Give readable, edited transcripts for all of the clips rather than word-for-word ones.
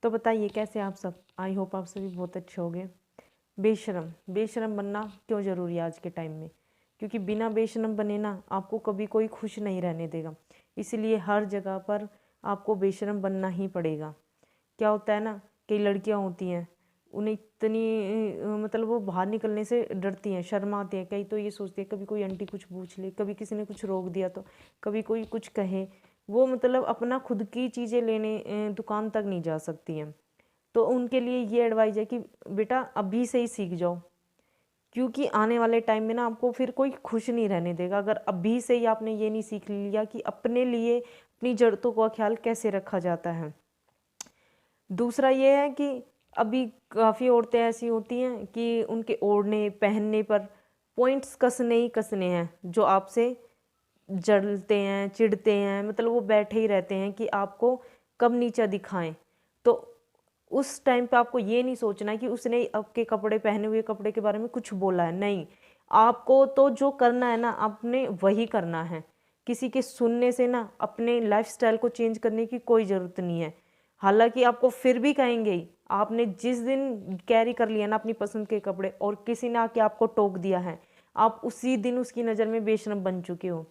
तो बताइए कैसे आप सब। आई होप आप सभी बहुत अच्छे होंगे। बेशरम बेशरम बनना क्यों ज़रूरी है आज के टाइम में? क्योंकि बिना बेशरम बने ना आपको कभी कोई खुश नहीं रहने देगा। इसलिए हर जगह पर आपको बेशरम बनना ही पड़ेगा। क्या होता है ना, कई लड़कियां होती हैं, उन्हें इतनी मतलब वो बाहर निकलने से डरती हैं, शर्माती हैं। कई तो ये सोचती है कभी कोई आंटी कुछ पूछ ले, कभी किसी ने कुछ रोक दिया तो, कभी कोई कुछ कहे, वो मतलब अपना खुद की चीज़ें लेने दुकान तक नहीं जा सकती हैं। तो उनके लिए ये एडवाइस है कि बेटा अभी से ही सीख जाओ, क्योंकि आने वाले टाइम में ना आपको फिर कोई खुश नहीं रहने देगा अगर अभी से ही आपने ये नहीं सीख लिया कि अपने लिए अपनी ज़रूरतों का ख्याल कैसे रखा जाता है। दूसरा ये है कि अभी काफ़ी औरतें ऐसी होती हैं कि उनके ओढ़ने पहनने पर पॉइंट्स कसने ही कसने हैं, जो आपसे जलते हैं, चिढ़ते हैं, मतलब वो बैठे ही रहते हैं कि आपको कब नीचा दिखाएं। तो उस टाइम पे आपको ये नहीं सोचना है कि उसने आपके कपड़े पहने हुए कपड़े के बारे में कुछ बोला है। नहीं, आपको तो जो करना है ना आपने वही करना है। किसी के सुनने से ना अपने लाइफस्टाइल को चेंज करने की कोई ज़रूरत नहीं है। हालांकि आपको फिर भी कहेंगे ही, आपने जिस दिन कैरी कर लिया ना अपनी पसंद के कपड़े और किसी ने आके आपको टोक दिया है, आप उसी दिन उसकी नज़र में बेशरम बन चुके हो।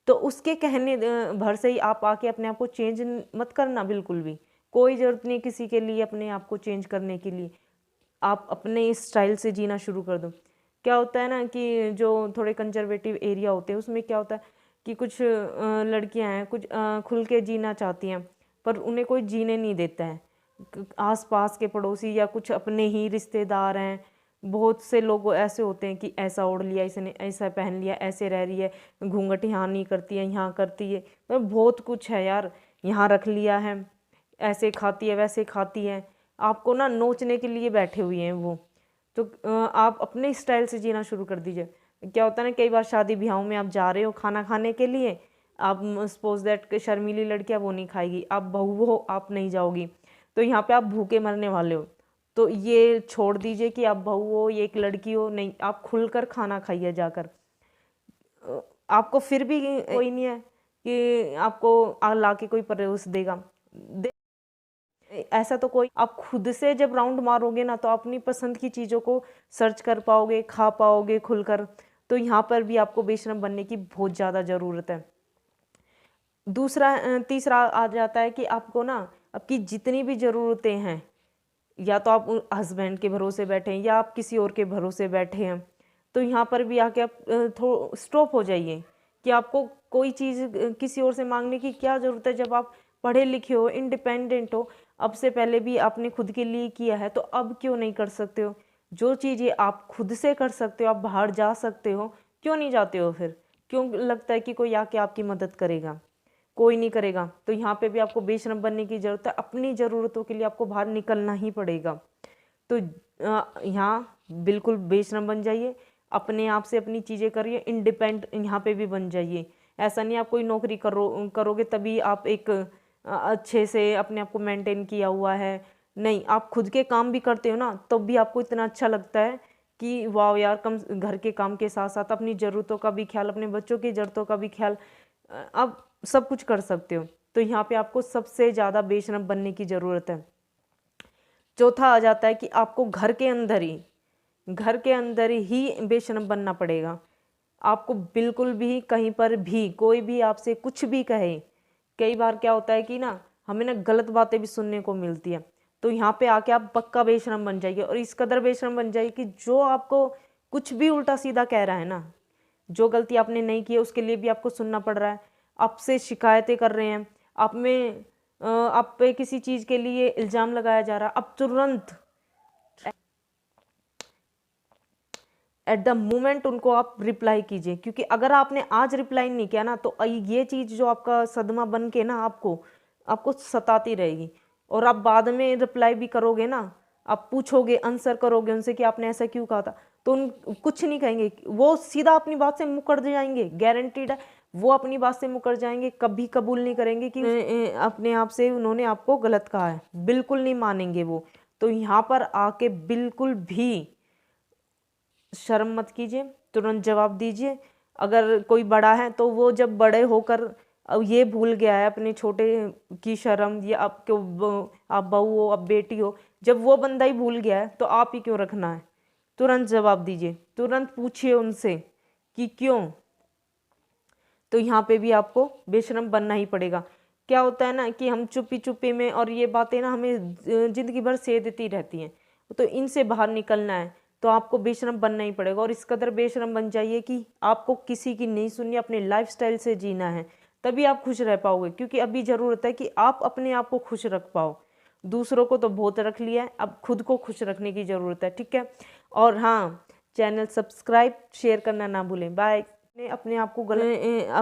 तो उसके कहने भर से ही आप आके अपने आप को चेंज मत करना बिल्कुल भी। कोई ज़रूरत नहीं किसी के लिए अपने आप को चेंज करने के लिए। आप अपने स्टाइल से जीना शुरू कर दो। क्या होता है ना कि जो थोड़े कंजर्वेटिव एरिया होते हैं उसमें क्या होता है कि कुछ लड़कियां हैं, कुछ खुल के जीना चाहती हैं, पर उन्हें कोई जीने नहीं देता है। आस पास के पड़ोसी या कुछ अपने ही रिश्तेदार हैं, बहुत से लोग ऐसे होते हैं कि ऐसा ओढ़ लिया इसने, ऐसा पहन लिया, ऐसे रह रही है, घूंघट यहाँ नहीं करती है, यहाँ करती है, मतलब बहुत कुछ है यार, यहाँ रख लिया है, ऐसे खाती है, वैसे खाती है। आपको ना नोचने के लिए बैठे हुए हैं वो। तो आप अपने स्टाइल से जीना शुरू कर दीजिए। क्या होता है ना, कई बार शादी ब्याहों में आप जा रहे हो खाना खाने के लिए, आप सपोज दैट शर्मीली लड़कियां वो नहीं खाएगी, आप बहू हो आप नहीं जाओगी, तो यहाँ पे आप भूखे मरने वाले हो। तो ये छोड़ दीजिए कि आप बहू हो, ये एक लड़की हो, नहीं, आप खुलकर खाना खाइए जाकर। आपको फिर भी कोई नहीं है कि आपको ला के कोई परोस देगा। ऐसा तो कोई, आप खुद से जब राउंड मारोगे ना तो अपनी पसंद की चीज़ों को सर्च कर पाओगे, खा पाओगे खुलकर। तो यहाँ पर भी आपको बेशरम बनने की बहुत ज़्यादा ज़रूरत है। तीसरा आ जाता है कि आपको ना आपकी जितनी भी ज़रूरतें हैं, या तो आप हस्बैंड के भरोसे बैठे हैं या आप किसी और के भरोसे बैठे हैं, तो यहाँ पर भी आके आप थोड़ा स्टॉप हो जाइए कि आपको कोई चीज़ किसी और से मांगने की क्या ज़रूरत है। जब आप पढ़े लिखे हो, इंडिपेंडेंट हो, अब से पहले भी आपने खुद के लिए किया है, तो अब क्यों नहीं कर सकते हो? जो चीज़ें आप खुद से कर सकते हो, आप बाहर जा सकते हो, क्यों नहीं जाते हो फिर? क्यों लगता है कि कोई आके आपकी मदद करेगा? कोई नहीं करेगा। तो यहाँ पे भी आपको बेशरम बनने की ज़रूरत है। अपनी ज़रूरतों के लिए आपको बाहर निकलना ही पड़ेगा। तो यहाँ बिल्कुल बेशरम बन जाइए, अपने आप से अपनी चीज़ें करिए, इंडिपेंडेंट यहाँ पे भी बन जाइए। ऐसा नहीं आप कोई नौकरी करोगे तभी आप एक अच्छे से अपने आप को मेंटेन किया हुआ है। नहीं, आप खुद के काम भी करते हो ना, तब भी आपको इतना अच्छा लगता है कि वाह यार, कम घर के काम के साथ साथ अपनी ज़रूरतों का भी ख्याल, अपने बच्चों की ज़रूरतों का भी ख्याल, आप सब कुछ कर सकते हो। तो यहाँ पे आपको सबसे ज़्यादा बेशरम बनने की ज़रूरत है। चौथा आ जाता है कि आपको घर के अंदर ही बेशरम बनना पड़ेगा। आपको बिल्कुल भी कहीं पर भी कोई भी आपसे कुछ भी कहे, कई बार क्या होता है कि ना हमें ना गलत बातें भी सुनने को मिलती है। तो यहाँ पे आके आप पक्का बेशरम बन जाइए, और इस कदर बेशरम बन जाइए कि जो आपको कुछ भी उल्टा सीधा कह रहा है ना, जो गलती आपने नहीं की है उसके लिए भी आपको सुनना पड़ रहा है, आपसे शिकायतें कर रहे हैं, आप पे किसी चीज़ के लिए इल्ज़ाम लगाया जा रहा है, अब तुरंत एट द मोमेंट उनको आप रिप्लाई कीजिए। क्योंकि अगर आपने आज रिप्लाई नहीं किया ना, तो ये चीज़ जो आपका सदमा बन के ना आपको आपको सताती रहेगी। और आप बाद में रिप्लाई भी करोगे ना, आप पूछोगे, आंसर करोगे उनसे कि आपने ऐसा क्यों कहा था, तो उन कुछ नहीं कहेंगे, वो सीधा अपनी बात से मुकर जाएंगे, गारंटीड है। वो अपनी बात से मुकर जाएंगे, कभी कबूल नहीं करेंगे कि अपने आप से उन्होंने आपको गलत कहा है, बिल्कुल नहीं मानेंगे वो। तो यहाँ पर आके बिल्कुल भी शर्म मत कीजिए, तुरंत जवाब दीजिए। अगर कोई बड़ा है तो वो जब बड़े होकर अब ये भूल गया है अपने छोटे की शर्म, ये आपके आप बहू हो, आप बेटी हो, जब वो बंदा ही भूल गया है तो आप ही क्यों रखना है? तुरंत जवाब दीजिए, तुरंत पूछिए उनसे कि क्यों। तो यहाँ पे भी आपको बेशरम बनना ही पड़ेगा। क्या होता है ना कि हम चुप्पी चुप्पी में, और ये बातें ना हमें ज़िंदगी भर सेधती रहती हैं, तो इनसे बाहर निकलना है तो आपको बेशरम बनना ही पड़ेगा। और इस कदर बेशरम बन जाइए कि आपको किसी की नहीं सुननी, अपने लाइफस्टाइल से जीना है, तभी आप खुश रह पाओगे। क्योंकि अभी ज़रूरत है कि आप अपने आप को खुश रख पाओ। दूसरों को तो बहुत रख लिया है, अब खुद को खुश रखने की ज़रूरत है, ठीक है। और हाँ, चैनल सब्सक्राइब शेयर करना ना भूलें। बाय। अपने आप को गलत